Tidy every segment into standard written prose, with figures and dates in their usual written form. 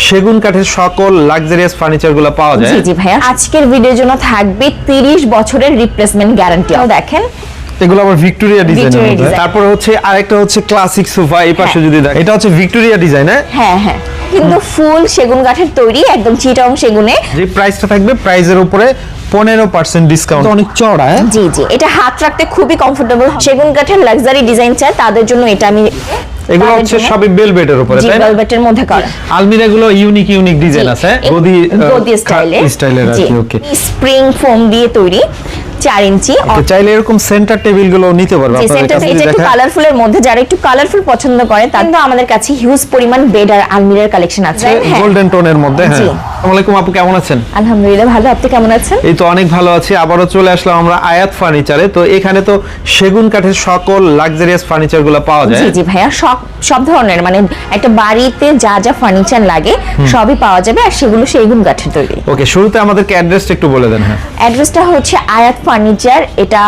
সেগুন কাঠের সকল লাক্সারিয়াস ফার্নিচারগুলো পাওয়া যায়। জি জি ভাইয়া, আজকের ভিডিওর জন্য থাকবে 30 বছরের রিপ্লেসমেন্ট গ্যারান্টি। দেখেন এগুলো আবার ভিক্টোরিয়া ডিজাইনের মধ্যে। ডিজাইন। তারপর হচ্ছে আরেকটা হচ্ছে ক্লাসিক সোফা, এই পাশে যদি দেখেন এটা হচ্ছে ভিক্টোরিয়া ডিজাইন। হ্যাঁ হ্যাঁ, কিন্তু ফুল সেগুন কাঠের তৈরি, একদম চিটাং সেগুনে। যে প্রাইসটা থাকবে প্রাইজের উপরে 15% ডিসকাউন্ট, অনেক চড়া। জি জি, এটা হাত রাখতে খুবই কমফোর্টেবল। সেগুন কাঠের লাক্সারি ডিজাইন চাই তাদের জন্য এটা আমি। এগুলো হচ্ছে সবই বেলভেটের উপরে, তাই না? বেলভেটের মধ্যে করা। আলমিরাগুলো ইউনিক ডিজাইন আছে, গদি স্টাইলের আছে। ওকে, স্প্রিং ফোম দিয়ে তৈরি, 4 ইঞ্চি। চাইলে এরকম সেন্টার টেবিলগুলো নিতে পারবে আপনাদের কাছে। এটা একটু কালারফুলের মধ্যে, যারা একটু কালারফুল পছন্দ করে তার তো আমাদের কাছে হিউজ পরিমাণ বেড আর আলমিরার কালেকশন আছে। গোল্ডেন টোনের মধ্যে। হ্যাঁ, আসসালামু আলাইকুম আপু, কেমন আছেন? আলহামদুলিল্লাহ ভালো, আপনি কেমন আছেন? এই তো অনেক ভালো আছি। আবারও চলে আসলাম আমরা আয়াত ফার্নিচারে। তো এখানে তো সেগুন কাঠের সকল লাক্সারিয়াস ফার্নিচারগুলো পাওয়া যায়। জি জি ভাইয়া, সব ধরনের, মানে একটা বাড়িতে যা যা ফার্নিচার লাগে সবই পাওয়া যাবে, আর সেগুলো সেগুন কাঠের তৈরি। ওকে, শুরুতে আমাদেরকে অ্যাড্রেসটা একটু বলে দেন। হ্যাঁ, অ্যাড্রেসটা হচ্ছে আয়াত ফার্নিচার, এটা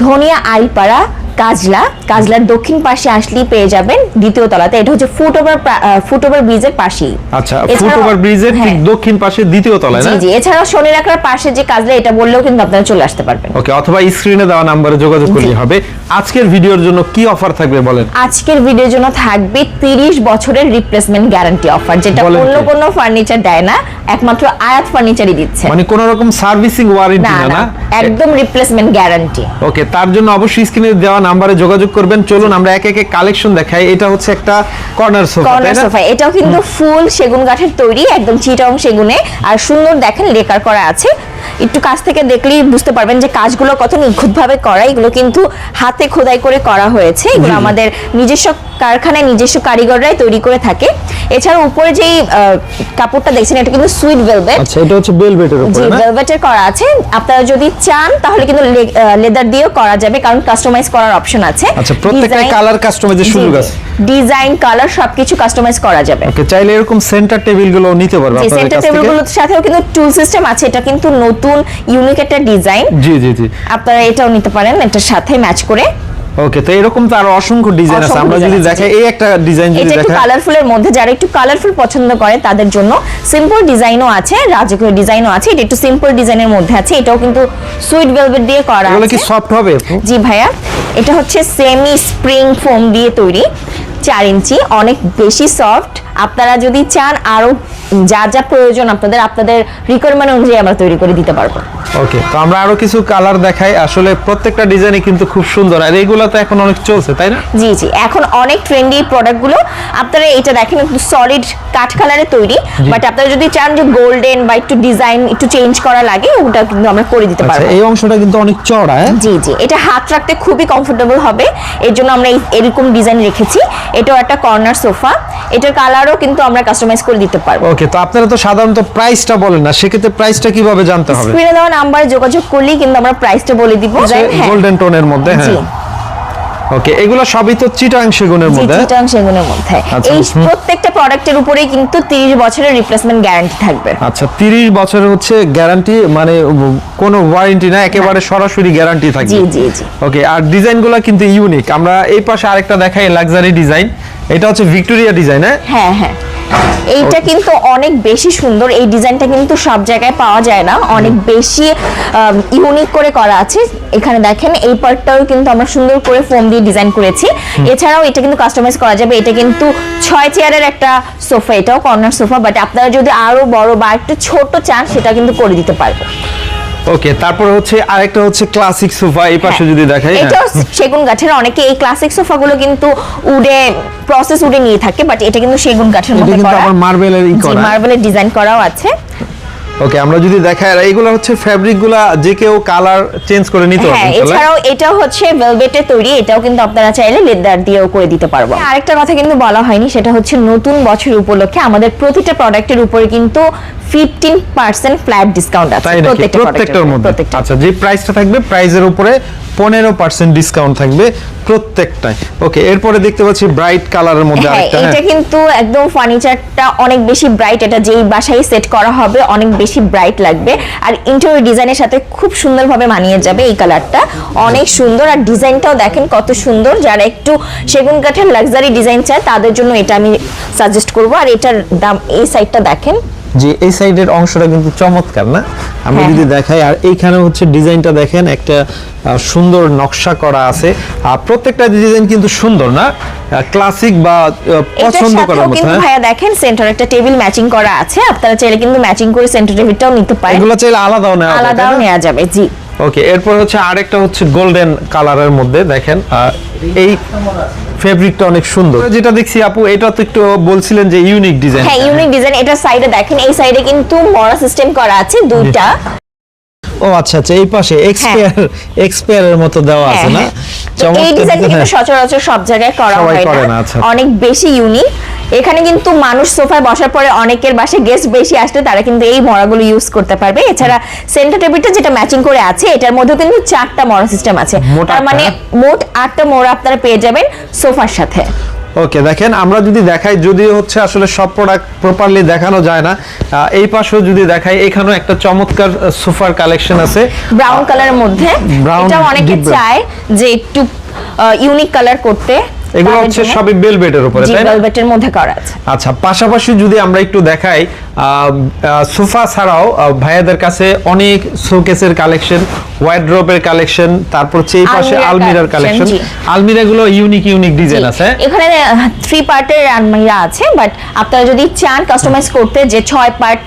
ধনিয়া আইপাড়া, কাজলার দক্ষিণ পাশে আসলেই পেয়ে যাবেন, দ্বিতীয় তলাতে। এটা হচ্ছে ফুটওভার ব্রিজের পাশেই। আচ্ছা, ফুটওভার ব্রিজের ঠিক দক্ষিণ পাশে দ্বিতীয় তলায় না? জি জি, এছাড়াও শনি রাখার পাশে যে কাজলা, এটা বললেও কিন্তু আপনারা চলে আসতে পারবেন। ওকে, অথবা স্ক্রিনে দেওয়া নম্বরে যোগাযোগ করলেই হবে। আজকের ভিডিওর জন্য কি অফার থাকবে বলেন? আজকের ভিডিওর জন্য থাকবে 30 বছরের রিপ্লেসমেন্ট গ্যারান্টি অফার, যেটা অন্য কোনো ফার্নিচার দেয় না, একমাত্র আয়াত ফার্নিচারই দিচ্ছে। মানে কোনো রকম সার্ভিসিং ওয়ারেন্টি না, একদম রিপ্লেসমেন্ট গ্যারান্টি। ওকে, তার জন্য অবশ্যই স্ক্রিনে দেওয়া নম্বরে যোগাযোগ করবেন। চলুন আমরা একে একে কালেকশন দেখাই। এটা হচ্ছে একটা কর্নার সোফা, তাই না? এটাও কিন্তু ফুল সেগুন কাঠের তৈরি, একদম চিটাং সেগুনে, আর সুন্দর দেখেন লেকার করা আছে। একটু কাছ থেকে দেখলেই বুঝতে পারবেন যে কাজগুলো কত নিখুঁতভাবে করা। এগুলো কিন্তু হাতে খোদাই করে করা হয়েছে। এগুলো আমাদের নিজস্ব কারখানায় নিজস্ব কারিগররাই তৈরি করে থাকে। এছাড়া উপরে যেই কাপড়টা দেখছেন এটা কিন্তু সুইট ভেলভেট। আচ্ছা, এটা হচ্ছে ভেলভেটের উপরে, না? ভেলভেটের করা আছে। আপনারা যদি চান তাহলে কিন্তু লেদার দিয়েও করা যাবে, কারণ কাস্টমাইজ করার অপশন আছে। আচ্ছা, প্রত্যেকটা কালার কাস্টমাইজের সুযোগ আছে। ডিজাইন, কালার সবকিছু কাস্টমাইজ করা যাবে। ওকে, চাইলে এরকম সেন্টার টেবিলগুলো নিতে পারবে আপনাদের কাছ থেকে। সেন্টার টেবিলগুলোর সাথেও কিন্তু টুল সিস্টেম আছে। এটা কিন্তু নতুন ইউনিক একটা ডিজাইন। জি জি জি, আপনারা এটাও নিতে পারেন এটার সাথে ম্যাচ করে। ওকে, তো এরকম তো আরো অসংখ্য ডিজাইন আছে। আমরা যদি দেখাই এই একটা ডিজাইন যদি দেখাই, এটা একটু কালারফুলের মধ্যে, যারা একটু কালারফুল পছন্দ করে তাদের জন্য সিম্পল ডিজাইনও আছে, রাজকীয় ডিজাইনও আছে। এটা একটু সিম্পল ডিজাইনের মধ্যে আছে। এটাও কিন্তু সুইট ভেলভেট দিয়ে করা আছে। এগুলো কি সফট হবে? জি ভাইয়া, এটা হচ্ছে সেমি স্প্রিং ফোম দিয়ে তৈরি, 4 ইঞ্চি, অনেক বেশি সফট। আপনারা যদি চান আরো যা যা প্রয়োজন আপনাদের রিকোয়ারমেন্ট অনুযায়ী আমরা তৈরি করে দিতে পারবো। ওকে, তো আমরা আরো কিছু কালার দেখাই। আসলে প্রত্যেকটা ডিজাইনই কিন্তু খুব সুন্দর, আর এইগুলো তো এখন অনেক চলছে, তাই না? জি জি, এখন অনেক ট্রেন্ডি প্রোডাক্টগুলো। আপনারা এটা দেখেন একটু সলিড কাঠ কালারে তৈরি, বাট আপনারা যদি চান যে গোল্ডেন বা একটু ডিজাইন একটু চেঞ্জ করা লাগে, ওটা কিন্তু আমরা করে দিতে পারবো। এই অংশটা কিন্তু অনেক চড়া। জি জি, এটা হাত রাখতে খুবই কমফোর্টেবল হবে, এর জন্য আমরা এরকম ডিজাইন রেখেছি। এটাও একটা কর্নার সোফা, এটার কালারও কিন্তু আমরা কাস্টমাইজ করে দিতে পারবো। ওকে, তো আপনারা তো সাধারণত প্রাইসটা বলেন না, সেক্ষেত্রে প্রাইসটা কিভাবে জানতে হবে? স্ক্রিনে দেওয়া নাম্বারে যোগাযোগ করলেই কিন্তু আমরা প্রাইসটা বলে দিব। গোল্ডেন টোনের মধ্যে। হ্যাঁ, ওকে, এগুলো সবই তো চিটাং সেগুনের মধ্যে। চিটাং সেগুনের মধ্যে। এই প্রত্যেকটা প্রোডাক্টের উপরেই কিন্তু 30 বছরের রিপ্লেসমেন্ট গ্যারান্টি থাকবে। আচ্ছা, 30 বছরের হচ্ছে গ্যারান্টি, মানে কোনো ওয়ারেন্টি না, একেবারে সরাসরি গ্যারান্টি থাকবে। জি জি জি। ওকে, আর ডিজাইনগুলো কিন্তু ইউনিক। আমরা এই পাশে আরেকটা দেখাই, লাক্সারি ডিজাইন। এটা হচ্ছে ভিক্টোরিয়া ডিজাইন। হ্যাঁ হ্যাঁ, এইটা কিন্তু অনেক বেশি সুন্দর। এই ডিজাইনটা কিন্তু সব জায়গায় পাওয়া যায় না, অনেক বেশি ইউনিক করে করা আছে। এখানে দেখেন এই পার্টটাও কিন্তু আমরা সুন্দর করে ফোম দিয়ে ডিজাইন করেছি। এছাড়াও এটা কিন্তু কাস্টমাইজ করা যাবে। এটা কিন্তু 6 চেয়ারের একটা সোফা, এটাও কর্নার সোফা, বাট আপনারা যদি আরো বড় বা একটু ছোট চান সেটা কিন্তু করে দিতে পারবো। ওকে, তারপর হচ্ছে আরেকটা হচ্ছে ক্লাসিক সোফা, এই পাশে যদি দেখাই। এটা সেগুন কাঠের। অনেকে এই ক্লাসিক সোফাগুলো কিন্তু প্রসেস উডে নিয়ে থাকে, বাট এটা কিন্তু সেগুন কাঠের মধ্যে করা। এটা কিন্তু আবার মার্বেলের ডিজাইন করাও আছে। ওকে, আমরা যদি দেখাই, এগুলো হচ্ছে ফ্যাব্রিকগুলো যে কেউ কালার চেঞ্জ করে নিতে পারবে। হ্যাঁ, এছাড়াও এটাও হচ্ছে ভেলভেটের তৈরি, এটাও কিন্তু আপনারা চাইলে লেদার দিয়েও করে দিতে পারবো। আরেকটা কথা কিন্তু বলা হয়নি, সেটা হচ্ছে নতুন বছর উপলক্ষে আমাদের প্রতিটা প্রোডাক্টের উপরে কিন্তু 15% ফ্ল্যাট ডিসকাউন্ট আছে প্রত্যেকটার মধ্যে। আচ্ছা, যে প্রাইসটা থাকবে প্রাইজের উপরে 15% ডিসকাউন্ট থাকবে প্রত্যেকটায়। ওকে, এরপরে দেখতে পাচ্ছি ব্রাইট কালারের মধ্যে হ্যাঁ, আরেকটা। এটা কিন্তু একদম ফার্নিচারটা অনেক বেশি ব্রাইট, এটা যেই বাসায় সেট করা হবে অনেক বেশি ব্রাইট লাগবে, আর ইন্টেরিয়র ডিজাইনের সাথে খুব সুন্দরভাবে মানিয়ে যাবে এই কালারটা, অনেক সুন্দর। আর ডিজাইনটাও দেখেন কত সুন্দর, যারা একটু সেগুন কাঠের লাক্সারি ডিজাইন চায় তাদের জন্য এটা আমি সাজেস্ট করব। আর এটার দাম, এই সাইডটা দেখেন, যে এই সাইডের অংশটা কিন্তু চমৎকার না, আমি হ্যাঁ। যদি দেখাই। আর এইখানে হচ্ছে ডিজাইনটা দেখেন, একটা সুন্দর নকশা করা আছে, আর প্রত্যেকটা ডিজাইন কিন্তু সুন্দর না, ক্লাসিক বা এটার পছন্দ করার সাথেও মতো। কিন্তু হ্যাঁ, ভাইয়া দেখেন সেন্টার একটা টেবিল ম্যাচিং করা আছে, আপনারা চাইলে কিন্তু ম্যাচিং করে সেন্টার টেবিলটাও নিতে পারেন, এগুলো চাইলে আলাদাও নেওয়া যায়, তাই আলাদাও না? নেওয়া যাবে। জি, ওকে, এরপর হচ্ছে আরেকটা হচ্ছে গোল্ডেন কালারের মধ্যে দেখেন, এই ফেব্রিকটা অনেক সুন্দর। যেটা দেখছি আপু, এটা তো একটু বলছিলেন যে ইউনিক ডিজাইন। হ্যাঁ ইউনিক ডিজাইন। এটা সাইডে দেখেন, এই সাইডে কিন্তু মরা সিস্টেম করা আছে দুইটা। ও আচ্ছা আচ্ছা, এই পাশে এক্সপায়ারের মতো দেওয়া আছে না? তো এই ডিজাইনটা কিন্তু সচরাচর সব জায়গায় করা সবাই হয় করে না, না, আচ্ছা। অনেক বেশি ইউনিক। এখানে কিন্তু মানুষ সোফায় বসার পরে অনেকের বাসায় গেস্ট বেশি আসলে তারা কিন্তু এই মরাগুলো ইউজ করতে পারবে। এছাড়া সেন্টার টেবিলটা যেটা ম্যাচিং করে আছে, এটার মধ্যে কিন্তু 4টা মরা সিস্টেম আছে, মোট তার 8টা, মানে মোট 8টা মরা আপনারা পেয়ে যাবেন সোফার সাথে। ওকে, দেখেন আমরা যদি দেখাই, যদি হচ্ছে আসলে সব প্রোডাক্ট প্রপারলি দেখানো যায় না, এই পাশেও যদি দেখাই, এখানেও একটা চমৎকার সোফার কালেকশন আছে ব্রাউন কালারের মধ্যে, Brown এটা অনেকে deep brown। চায় যে একটু ইউনিক কালার করতে, এগুলো তাদের হচ্ছে জন্য। সবই বেলভেটের উপরে, জি, তাই না? ভেলভেটের মধ্যে করা আছে। আচ্ছা, পাশাপাশি যদি আমরা একটু দেখাই, সোফা ছাড়াও ভাইয়াদের কাছে অনেক শোকেসের কালেকশন, ওয়ার্ড্রোবের কালেকশন, তারপর হচ্ছে এই পাশে আলমিরার আলমিরার collection, কালেকশন। জি। আলমিরাগুলো ইউনিক ইউনিক ডিজাইন আছে। এখানে 3 পার্টের আলমিরা আছে, বাট আপনারা যদি চান কাস্টমাইজ করতে যে 6 পার্ট,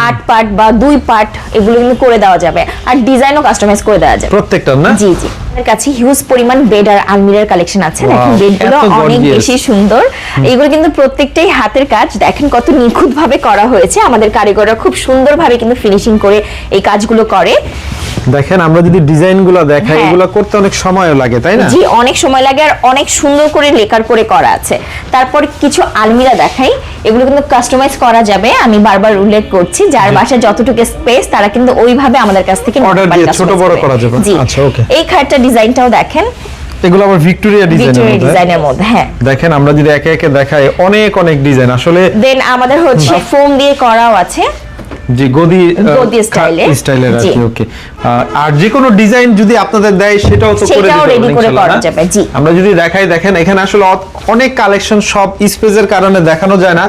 8 পার্ট বা 2 পার্ট, এগুলো কিন্তু করে দেওয়া যাবে, আর ডিজাইনও কাস্টমাইজ করে দেওয়া যাবে। প্রত্যেকটা না? জি জি, আমাদের কাছে হিউজ পরিমাণ বেড আর আলমিরার কালেকশন আছে। Wow, দেখেন বেডগুলো এত অনেক gorgeous। বেশি সুন্দর, এগুলো কিন্তু প্রত্যেকটাই হাতের কাজ, দেখেন কত নিখুঁত ভাবে করা হয়েছে। আমাদের কারিগররা খুব সুন্দরভাবে কিন্তু ফিনিশিং করে এই কাজগুলো করে। দেখেন আমরা যদি ডিজাইনগুলো দেখাই, হ্যাঁ। এগুলো করতে অনেক সময়ও লাগে, তাই না? জি, অনেক সময় লাগে, আর অনেক সুন্দর করে লেকার করে করা আছে। তারপর কিছু আলমিরা দেখাই, এগুলো কিন্তু কাস্টমাইজ করা যাবে। আমি বারবার উল্লেখ করছি, যার বাসায় যতটুকু স্পেস তারা কিন্তু ওইভাবে আমাদের কাছ থেকে Order দিয়ে ছোট বড় করা যাবে। জি, আচ্ছা, okay। এই খাটটা ডিজাইনটাও দেখেন, এগুলো আবার ভিক্টোরিয়া ভিক্টোরিয়া ডিজাইনের ডিজাইনের মধ্যে। হ্যাঁ, দেখেন আমরা যদি একে একে দেখাই, অনেক অনেক ডিজাইন আসলে। দেন আমাদের হচ্ছে ফোম দিয়ে করাও আছে, জি, গদি গদি স্টাইলের জি। আছে। ওকে, আর যে কোনো ডিজাইন যদি আপনাদের দেয় সেটাও তো করে সেটাও দিতে ready পারবেন করে ইনশাআল্লাহ, করা না? যাবে, জি। আমরা যদি দেখাই, দেখেন এখানে আসলে অনেক কালেকশন, সব স্পেসের কারণে দেখানো যায় না।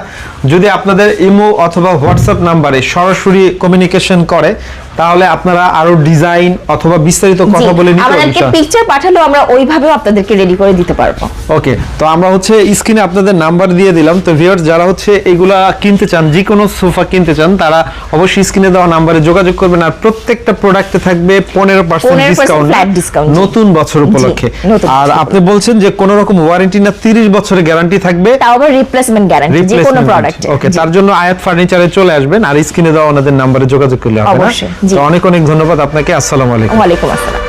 যদি আপনাদের ইমো অথবা হোয়াটসঅ্যাপ নাম্বারে সরাসরি কমিউনিকেশন করে, তাহলে আপনারা আরো ডিজাইন অথবা বিস্তারিত কথা বলে নিতে আমাদেরকে পারবেন। পিকচার পাঠালেও আমরা ওইভাবেও আপনাদেরকে রেডি করে দিতে পারবো। ওকে, তো আমরা হচ্ছে স্ক্রিনে আপনাদের নাম্বার দিয়ে দিলাম। তো ভিউয়ার্স, যারা হচ্ছে এগুলা কিনতে চান, যে কোনো সোফা কিনতে চান, তারা অবশ্যই স্ক্রিনে দেওয়া নাম্বারে যোগাযোগ করবেন। আর প্রত্যেকটা প্রোডাক্টে থাকবে 15% 15% ডিসকাউন্ট, flat discount, জি। নতুন বছর উপলক্ষে। নতুন আর বছর আপনি বলছেন যে কোনো রকম ওয়ারেন্টি না, 30 বছরের গ্যারান্টি থাকবে, তাও আবার রিপ্লেসমেন্ট গ্যারান্টি যে কোনো প্রোডাক্টে। ওকে, তার জন্য আয়াত ফার্নিচারে চলে আসবেন, আর স্ক্রিনে দেওয়া ওনাদের নাম্বারে যোগাযোগ করলে হবে না? অবশ্যই, জি। তো অনেক অনেক ধন্যবাদ আপনাকে। আসসালামু আলাইকুম। ওয়ালাইকুম আসসালাম।